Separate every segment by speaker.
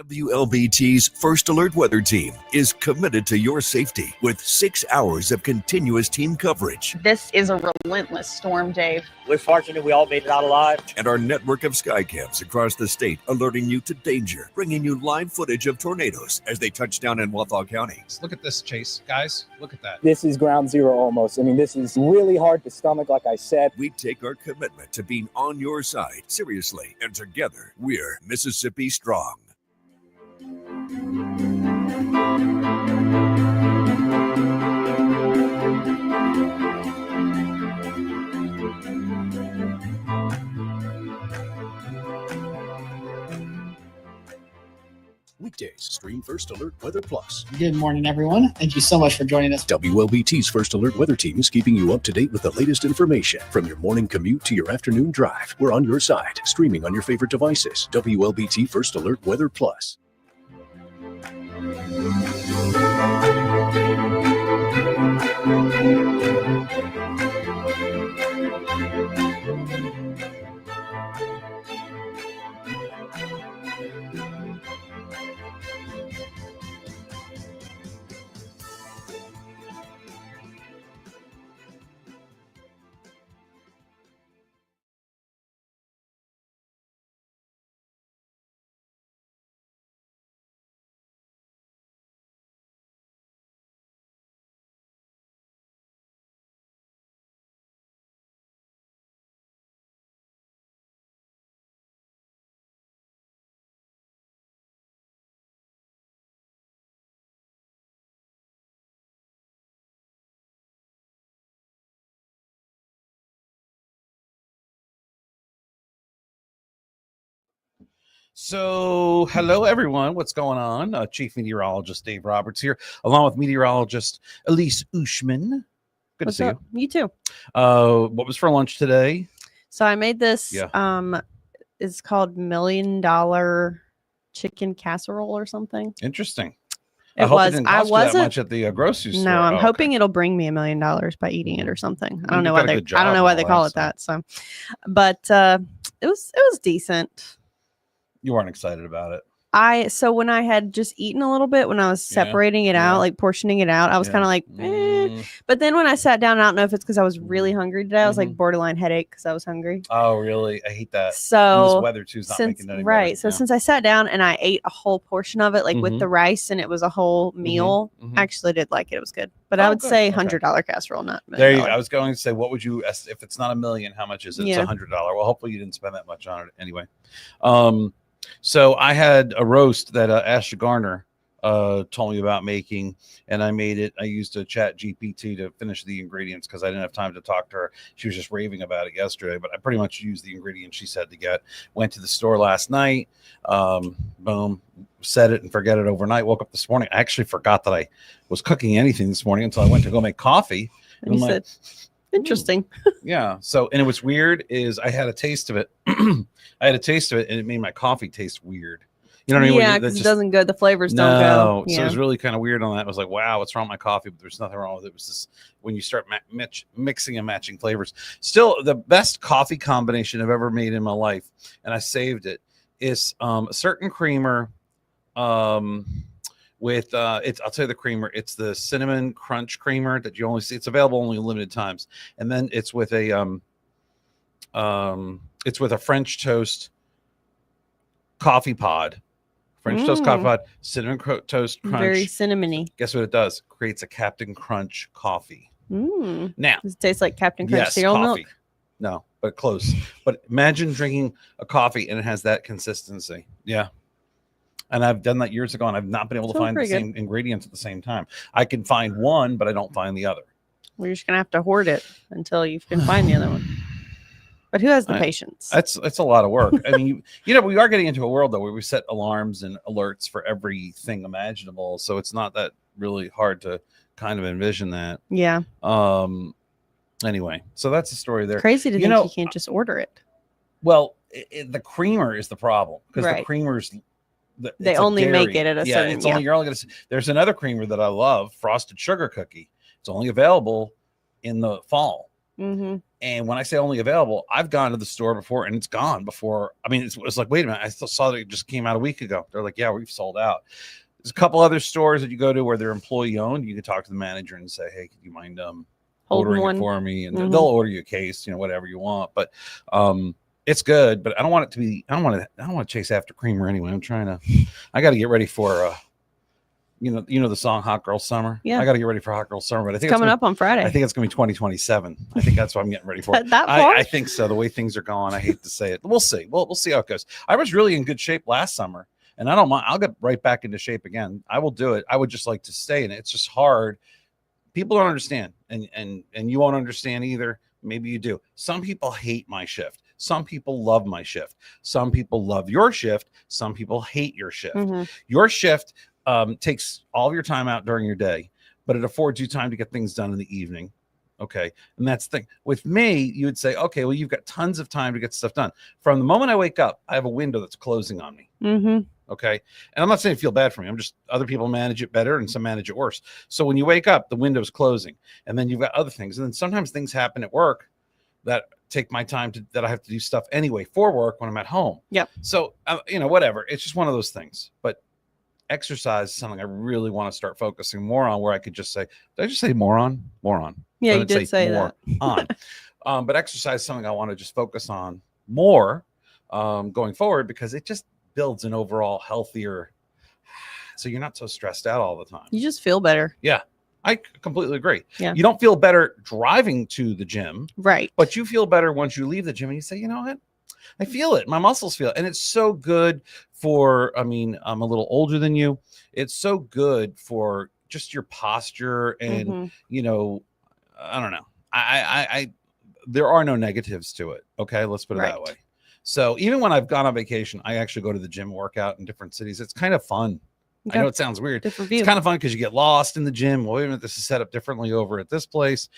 Speaker 1: WLBT's First Alert Weather Team is committed to your safety with 6 hours of continuous team coverage.
Speaker 2: This is a relentless storm, Dave.
Speaker 3: We're fortunate we all made it out alive.
Speaker 1: And our network of skycams across the state alerting you to danger, bringing you live footage of tornadoes as they touch down in Wathau County.
Speaker 4: Look at this, Chase. Guys, look at that.
Speaker 5: This is ground zero almost. I mean, this is really hard to stomach, like I said.
Speaker 1: We take our commitment to being on your side seriously, and together we're Mississippi Strong.
Speaker 6: Weekdays, stream First Alert Weather Plus.
Speaker 7: Good morning, everyone. Thank you so much for joining us.
Speaker 6: WLBT's First Alert Weather Team is keeping you up to date with the latest information. From your morning commute to your afternoon drive, we're on your side, streaming on your favorite devices. WLBT First Alert Weather Plus.
Speaker 4: So, hello, everyone. What's going on? Chief Meteorologist Dave Roberts here, along with meteorologist Elise Ushman. Good
Speaker 8: What's
Speaker 4: to see
Speaker 8: up? You too.
Speaker 4: What was for lunch today?
Speaker 8: So I made this.
Speaker 4: Yeah.
Speaker 8: It's called $1 Million Chicken Casserole or something.
Speaker 4: Interesting.
Speaker 8: It
Speaker 4: I hope
Speaker 8: was.
Speaker 4: it didn't
Speaker 8: I
Speaker 4: cost you
Speaker 8: wasn't
Speaker 4: that much at the grocery store.
Speaker 8: No, I'm
Speaker 4: Oh,
Speaker 8: hoping
Speaker 4: okay.
Speaker 8: it'll bring me $1 million by eating it or something. I don't know
Speaker 4: You
Speaker 8: why
Speaker 4: did a
Speaker 8: they.
Speaker 4: good job
Speaker 8: I don't know
Speaker 4: and
Speaker 8: why
Speaker 4: all
Speaker 8: they call
Speaker 4: that,
Speaker 8: it that. So, but it was decent.
Speaker 4: You weren't excited about it.
Speaker 8: So when I had just eaten a little bit, when I was separating it out, like portioning it out, I was kind of like, But then when I sat down, I don't know if it's because I was really hungry today. I was like borderline headache because I was hungry.
Speaker 4: Oh, really? I hate that.
Speaker 8: So
Speaker 4: and this weather too is not making it any better.
Speaker 8: So since I sat down and I ate a whole portion of it, like with the rice, and it was a whole meal, I actually did like it. It was good. But I would say $100 casserole, not $1 million.
Speaker 4: There you go. I was going to say, what would you, if it's not $1 million, how much is it?
Speaker 8: Yeah.
Speaker 4: It's $100. Well, hopefully you didn't spend that much on it anyway. So I had a roast that Ashley Garner told me about making, and I made it. I used a chat GPT to finish the ingredients because I didn't have time to talk to her. She was just raving about it yesterday, but I pretty much used the ingredients she said to get. Went to the store last night, boom, set it and forget it overnight. Woke up this morning. I actually forgot that I was cooking anything this morning until I went to go make coffee.
Speaker 8: And you said, interesting.
Speaker 4: Yeah. So, and it was weird is I had a taste of it. I had a taste of it and it made my coffee taste weird. You know what I mean?
Speaker 8: Yeah, because it doesn't go. The flavors don't go.
Speaker 4: So it was really kind of weird on that. I was like, wow, what's wrong with my coffee? But there's nothing wrong with it. It was just when you start mixing and matching flavors. Still, the best coffee combination I've ever made in my life, and I saved it, is a certain creamer with it's, I'll tell you the creamer. It's the cinnamon crunch creamer that you only see. It's available only limited times. And then it's with a French toast coffee pod. French toast coffee pod, cinnamon toast crunch.
Speaker 8: Very cinnamony.
Speaker 4: Guess what it does? Creates a Captain Crunch coffee. Now,
Speaker 8: does it taste like Captain Crunch cereal milk?
Speaker 4: No, but close. But imagine drinking a coffee and it has that consistency. Yeah. And I've done that years ago, and I've not been able to find the same ingredients at the same time. I can find one, but I don't find the other.
Speaker 8: Well, you're just gonna have to hoard it until you can find the other one. But who has the patience?
Speaker 4: That's a lot of work. I mean, you know, we are getting into a world though where we set alarms and alerts for everything imaginable, so it's not that really hard to kind of envision that.
Speaker 8: Yeah.
Speaker 4: Anyway, so that's the story there.
Speaker 8: Crazy to think you can't just order it.
Speaker 4: Well, the creamer is the problem because the creamer's
Speaker 8: they only make it at a certain.
Speaker 4: It's only you're only going to. There's another creamer that I love, frosted sugar cookie. It's only available in the fall. And when I say only available, I've gone to the store before and it's gone before. I mean, it's like, wait a minute, I still saw that it just came out a week ago. They're like, yeah, we've sold out. There's a couple other stores that you go to where they're employee owned. You can talk to the manager and say, hey, could you mind ordering it for me? And they'll order you a case, whatever you want. But it's good, but I don't want to chase after creamer anyway. I got to get ready for the song Hot Girl Summer. Yeah. I got to get ready for Hot Girl Summer, but I think
Speaker 8: it's coming up on Friday.
Speaker 4: I think it's going to be 2027. I think that's what I'm getting ready for. I think so. The way things are going, I hate to say it. We'll see. We'll see how it goes. I was really in good shape last summer, and I don't mind. I'll get right back into shape again. I will do it. I would just like to stay in it. It's just hard. People don't understand, and you won't understand either. Maybe you do. Some people hate my shift. Some people love my shift. Some people love your shift. Some people hate your shift. Your shift takes all of your time out during your day, but it affords you time to get things done in the evening. Okay. And that's the thing. With me, you would say, okay, well, you've got tons of time to get stuff done. From the moment I wake up, I have a window that's closing on me. Okay. And I'm not saying feel bad for me. I'm just, other people manage it better and some manage it worse. So when you wake up, the window's closing, and then you've got other things. And then sometimes things happen at work that take my time that I have to do stuff anyway for work when I'm at home. Yep. So, whatever. It's just one of those things. But exercise is something I really want to start focusing more on, where I could just say, did I just say moron? Yeah, you did say that. But exercise is something I want to just focus on more going forward, because it just builds an overall healthier, so you're not so stressed out all the time. You just feel better. Yeah. I completely agree. Yeah. You don't feel better driving to the gym. Right. But you feel better once you leave the gym and you say, you know what? I feel it. My muscles feel it. And it's so good for, I'm a little older than you. It's so good for just your posture and, I don't know. I there are no negatives to it. Okay. Let's put it that way. So even when I've gone on vacation, I actually go to the gym, workout in different cities. It's kind of fun. I know it sounds weird. It's kind of fun because you get lost in the gym. Well, wait a minute, this is set up differently over at this place.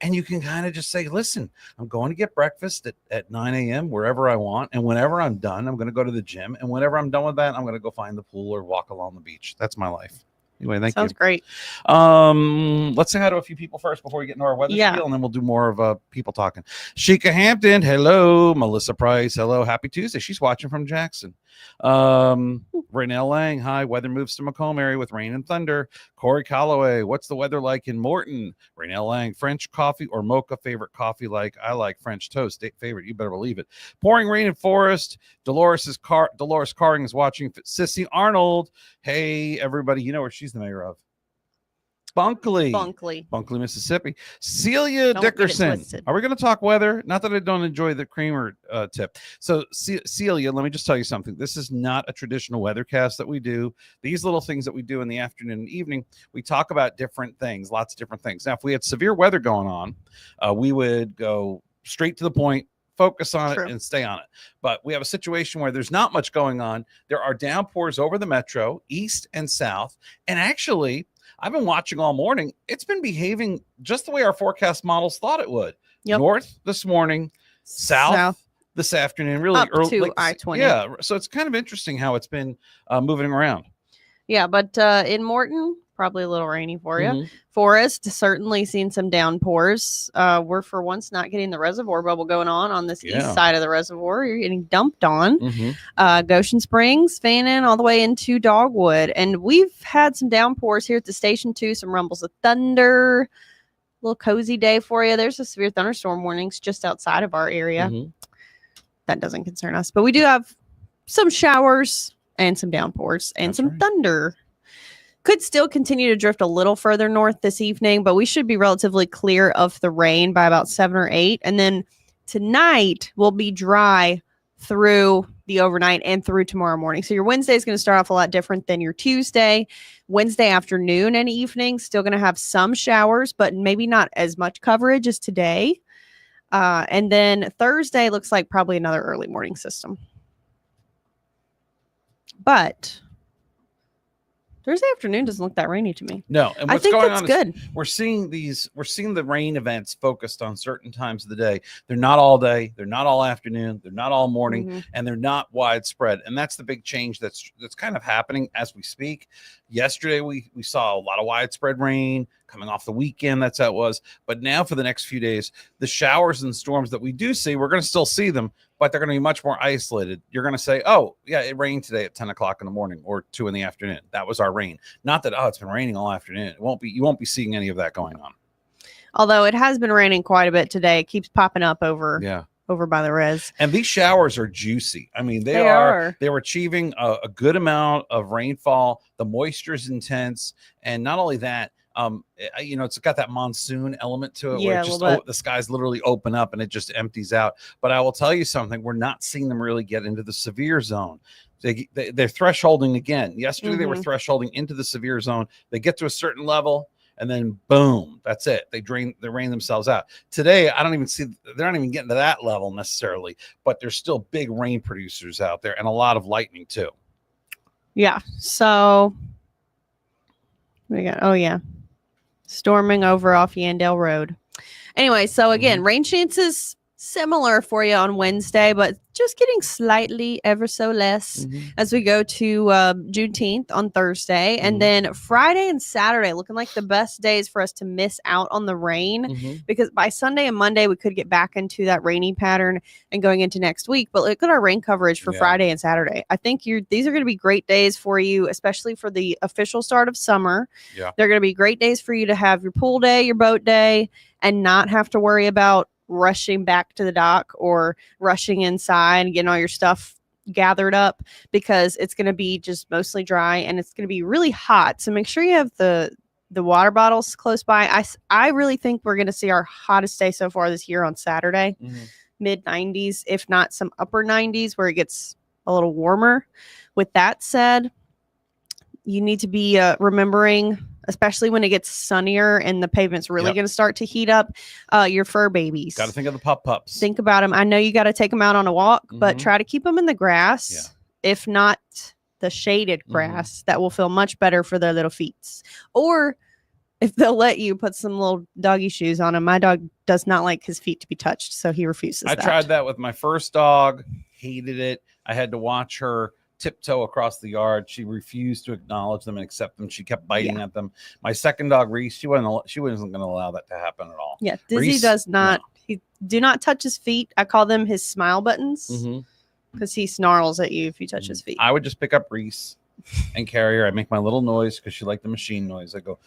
Speaker 4: And you can kind of just say, listen, I'm going to get breakfast at 9 a.m. wherever I want. And whenever I'm done, I'm going to go to the gym. And whenever I'm done with that, I'm going to go find the pool or walk along the beach. That's my life. Anyway, thank you. Sounds great. Let's say hi to a few people first before we get into our weather spiel, and then we'll do more of people talking. Sheikah Hampton, hello. Melissa Price, hello. Happy Tuesday. She's watching from Jackson. Raynell Lang, hi. Weather moves to Macomb area with rain and thunder. Corey Calloway, what's the weather like in Morton? Raynell Lang, French coffee or mocha favorite coffee? I like French toast. Favorite, you better believe it. Pouring rain in Forest. Dolores Carring is watching. Sissy Arnold, hey everybody, you know where she's the mayor of? Bunkley, Mississippi. Celia Dickerson. Are we going to talk weather? Not that I don't enjoy the creamer tip. So Celia, let me just tell you something. This is not a traditional weathercast that we do. These little things that we do in the afternoon and evening, we talk about different things, lots of different things. Now, if we had severe weather going on, we would go straight to the point, focus on it and stay on it. But we have a situation where there's not much going on. There are downpours over the metro, east and south. And actually, I've been watching all morning. It's been behaving just the way our forecast models thought it would. North this morning, south this afternoon, really up early to I-20. Yeah, so it's kind of interesting how it's been moving around. Yeah, but in Morton, probably a little rainy for you. Forest, certainly seen some downpours. We're for once not getting the reservoir bubble going on this east side of the reservoir. You're getting dumped on. Goshen Springs, Fannin, all the way into Dogwood. And we've had some downpours here at the station too, some rumbles of thunder. A little cozy day for you. There's a severe thunderstorm warnings just outside of our area. That doesn't concern us. But we do have some showers and some downpours and some thunder. Could still continue to drift a little further north this evening, but we should be relatively clear of the rain by about 7 or 8. And then tonight will be dry through the overnight and through tomorrow morning. So your Wednesday is going to start off a lot different than your Tuesday. Wednesday afternoon and evening, still going to have some showers, but maybe not as much coverage as today. And then Thursday looks like probably another early morning system. But Thursday afternoon doesn't look that rainy to me. No, and what's going on is we're seeing the rain events focused on certain times of the day. They're not all day, they're not all afternoon, they're not all morning, and they're not widespread. And that's the big change that's kind of happening as we speak. Yesterday, we saw a lot of widespread rain coming off the weekend. That's how it was. But now for the next few days, the showers and storms that we do see, we're going to still see them, but they're going to be much more isolated. You're going to say, oh, yeah, it rained today at 10 o'clock in the morning or 2 in the afternoon. That was our rain. Not that, oh, it's been raining all afternoon. You won't be seeing any of that going on.
Speaker 8: Although it has been raining quite a bit today. It keeps popping up over by the res.
Speaker 4: And these showers are juicy. I mean, they're achieving a good amount of rainfall. The moisture is intense. And not only that, it's got that monsoon element to it where it just the skies literally open up and it just empties out. But I will tell you something, we're not seeing them really get into the severe zone. They're thresholding again. Yesterday they were thresholding into the severe zone. They get to a certain level and then boom, that's it. They rain themselves out. Today, I don't even see, they're not even getting to that level necessarily, but there's still big rain producers out there and a lot of lightning too.
Speaker 8: Yeah. So we got, storming over off Yandell Road. Anyway, so again, rain chances similar for you on Wednesday, but just getting slightly ever so less as we go to Juneteenth on Thursday. And then Friday and Saturday looking like the best days for us to miss out on the rain because by Sunday and Monday we could get back into that rainy pattern and going into next week. But look at our rain coverage for Friday and Saturday. I think these are going to be great days for you, especially for the official start of summer. Yeah. They're going to be great days for you to have your pool day, your boat day, and not have to worry about rushing back to the dock or rushing inside and getting all your stuff gathered up because it's going to be just mostly dry and it's going to be really hot. So make sure you have the water bottles close by. I really think we're going to see our hottest day so far this year on Saturday, mid 90s, if not some upper 90s where it gets a little warmer. With that said, you need to be remembering, especially when it gets sunnier and the pavement's really going to start to heat up, your fur babies.
Speaker 4: Got to think of the pups.
Speaker 8: Think about them. I know you got to take them out on a walk, but try to keep them in the grass, if not the shaded grass. That will feel much better for their little feet. Or if they'll let you put some little doggy shoes on him. My dog does not like his feet to be touched, so he refuses that.
Speaker 4: I tried that with my first dog, hated it. I had to watch her tiptoe across the yard. She refused to acknowledge them and accept them. She kept biting at them. My second dog, Reese, she wasn't going to allow that to happen at all.
Speaker 8: Yeah, Dizzy does not. He do not touch his feet. I call them his smile buttons because he snarls at you if you touch his feet.
Speaker 4: I would just pick up Reese and carry her. I make my little noise because she liked the machine noise. I go,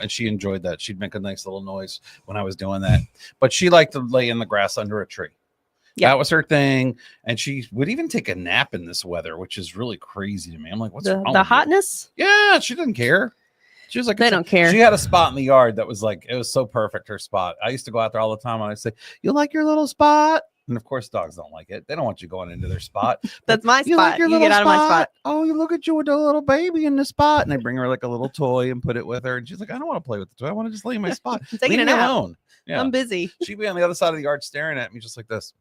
Speaker 4: and she enjoyed that. She'd make a nice little noise when I was doing that. But she liked to lay in the grass under a tree. Yeah. That was her thing. And she would even take a nap in this weather, which is really crazy to me. I'm like, what's wrong with
Speaker 8: hotness?
Speaker 4: You? Yeah, she didn't care. She was like,
Speaker 8: they don't care.
Speaker 4: She had a spot in the yard that was like, it was so perfect, her spot. I used to go out there all the time and I'd say, you like your little spot? And of course, dogs don't like it. They don't want you going into their spot.
Speaker 8: That's my spot. You
Speaker 4: like your
Speaker 8: little get out
Speaker 4: spot?
Speaker 8: Of my spot.
Speaker 4: Oh, you look at you with a little baby in the spot. And they bring her like a little toy and put it with her. And she's like, I don't want to play with the toy. I want to just lay in my spot.
Speaker 8: Leave me
Speaker 4: alone.
Speaker 8: Yeah. I'm busy.
Speaker 4: She'd be on the other side of the yard staring at me just like this.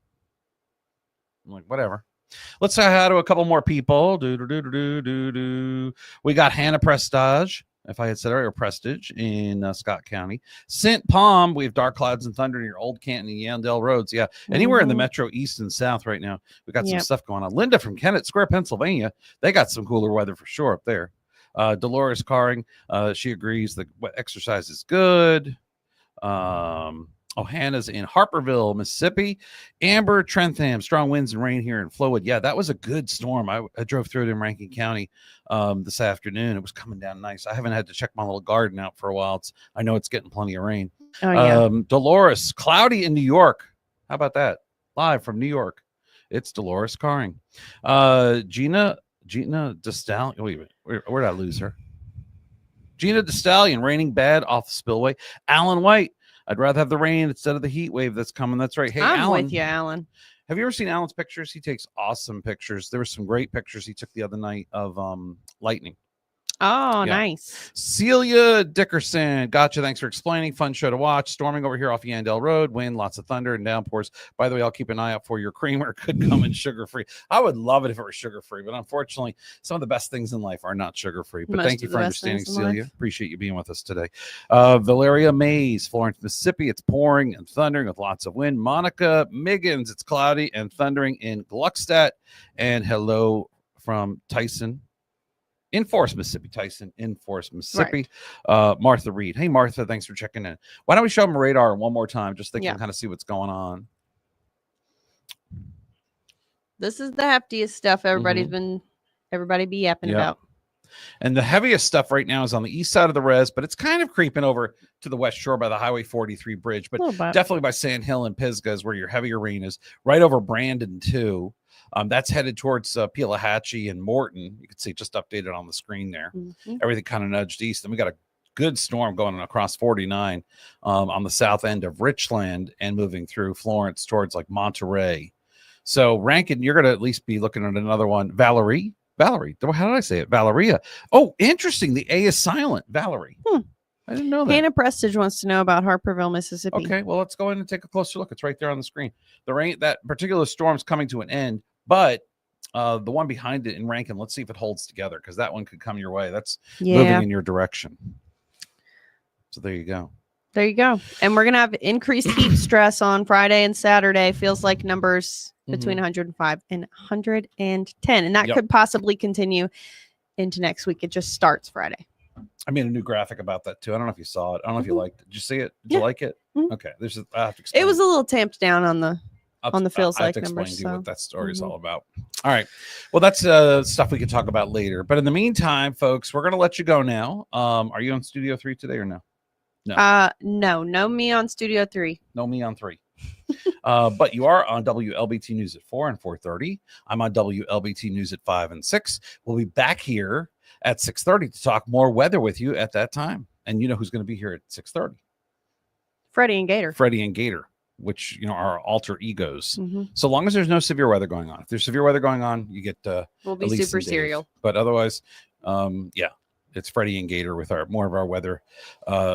Speaker 4: I'm like, whatever. Let's say hi to a couple more people. We got Hannah Prestige, if I had said it right, or Prestige in Scott County. St. Palm, we have dark clouds and thunder near Old Canton and Yandell Roads. Yeah, anywhere in the metro east and south right now. We got some stuff going on. Linda from Kennett Square, Pennsylvania. They got some cooler weather for sure up there. Dolores Carring, she agrees that exercise is good. Hannah's in Harperville, Mississippi. Amber Trentham, strong winds and rain here in Flowood. Yeah, that was a good storm. I drove through it in Rankin County this afternoon. It was coming down nice. I haven't had to check my little garden out for a while. I know it's getting plenty of rain. Dolores, cloudy in New York. How about that? Live from New York. It's Dolores Carring. Gina DeStallion. Wait a minute. Where did I lose her? Gina DeStallion, raining bad off the spillway. Alan White. I'd rather have the rain instead of the heat wave that's coming. That's right. Hey,
Speaker 8: I'm
Speaker 4: Alan,
Speaker 8: with you, Alan.
Speaker 4: Have you ever seen Alan's pictures? He takes awesome pictures. There were some great pictures he took the other night of lightning.
Speaker 8: Oh, nice.
Speaker 4: Celia Dickerson. Gotcha. Thanks for explaining. Fun show to watch. Storming over here off Yandell Road. Wind, lots of thunder and downpours. By the way, I'll keep an eye out for your creamer. Could come in sugar-free. I would love it if it were sugar-free, but unfortunately, some of the best things in life are not sugar-free. But thank you for understanding, Celia. Appreciate you being with us today. Valeria Mays, Florence, Mississippi. It's pouring and thundering with lots of wind. Monica Miggins. It's cloudy and thundering in Gluckstadt. And hello from Tyson in Forest, Mississippi. Tyson in Forest, Mississippi. Martha Reed. Hey, Martha, thanks for checking in. Why don't we show them a radar one more time just so they can kind of see what's going on.
Speaker 8: This is the heftiest stuff everybody be yapping about.
Speaker 4: And the heaviest stuff right now is on the east side of the res, but it's kind of creeping over to the west shore by the Highway 43 bridge, but definitely by Sand Hill and Pisgah is where your heavier rain is. Right over Brandon too. That's headed towards Pelahatchie and Morton. You can see just updated on the screen there. Everything kind of nudged east. And we got a good storm going across 49 on the south end of Richland and moving through Florence towards like Monterey. So Rankin, you're going to at least be looking at another one. Valerie. How did I say it? Valeria. Oh, interesting. The A is silent. Valerie. I didn't know that.
Speaker 8: Hannah Prestige wants to know about Harperville, Mississippi.
Speaker 4: Okay, well, let's go in and take a closer look. It's right there on the screen. The rain, that particular storm's coming to an end, but the one behind it in Rankin, let's see if it holds together because that one could come your way. That's moving in your direction. So there you go.
Speaker 8: There you go. And we're going to have increased heat stress on Friday and Saturday. Feels like numbers between 105 and 110. And that could possibly continue into next week. It just starts Friday.
Speaker 4: I made a new graphic about that too. I don't know if you saw it. I don't know if you liked it. Did you see it? Did you like it? Okay. I have to explain.
Speaker 8: It was a little tamped down on the feels like
Speaker 4: numbers.
Speaker 8: Explain
Speaker 4: to you what that story is all about. All right. Well, that's stuff we could talk about later. But in the meantime, folks, we're going to let you go now. Are you on Studio 3 today or no?
Speaker 8: No me on Studio 3.
Speaker 4: No me on 3. But you are on WLBT News at 4 and 4:30. I'm on WLBT News at 5 and 6. We'll be back here at 6:30 to talk more weather with you at that time. And you know who's going to be here at 6:30?
Speaker 8: Freddie and Gator, which are our alter egos. So long as there's no severe weather going on. If there's severe weather going on, you get we'll be
Speaker 4: Elise
Speaker 8: super serial.
Speaker 4: But otherwise, it's Freddie and Gator with more of our weather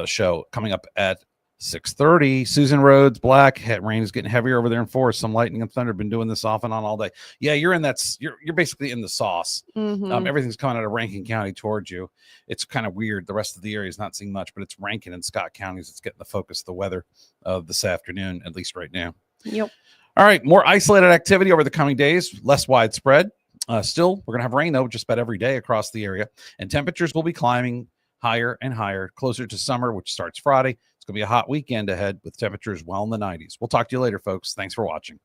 Speaker 4: show coming up at 6:30. Susan Rhodes, black. Rain is getting heavier over there in Forest. Some lightning and thunder. Been doing this off and on all day. Yeah, you're in that. You're basically in the sauce. Everything's coming out of Rankin County towards you. It's kind of weird. The rest of the area is not seeing much, but it's Rankin and Scott counties. It's getting the focus of the weather this afternoon, at least right now.
Speaker 8: Yep.
Speaker 4: All right. More isolated activity over the coming days. Less widespread. Still, we're going to have rain, though, just about every day across the area. And temperatures will be climbing higher and higher, closer to summer, which starts Friday. It's going to be a hot weekend ahead with temperatures well in the 90s. We'll talk to you later, folks. Thanks for watching.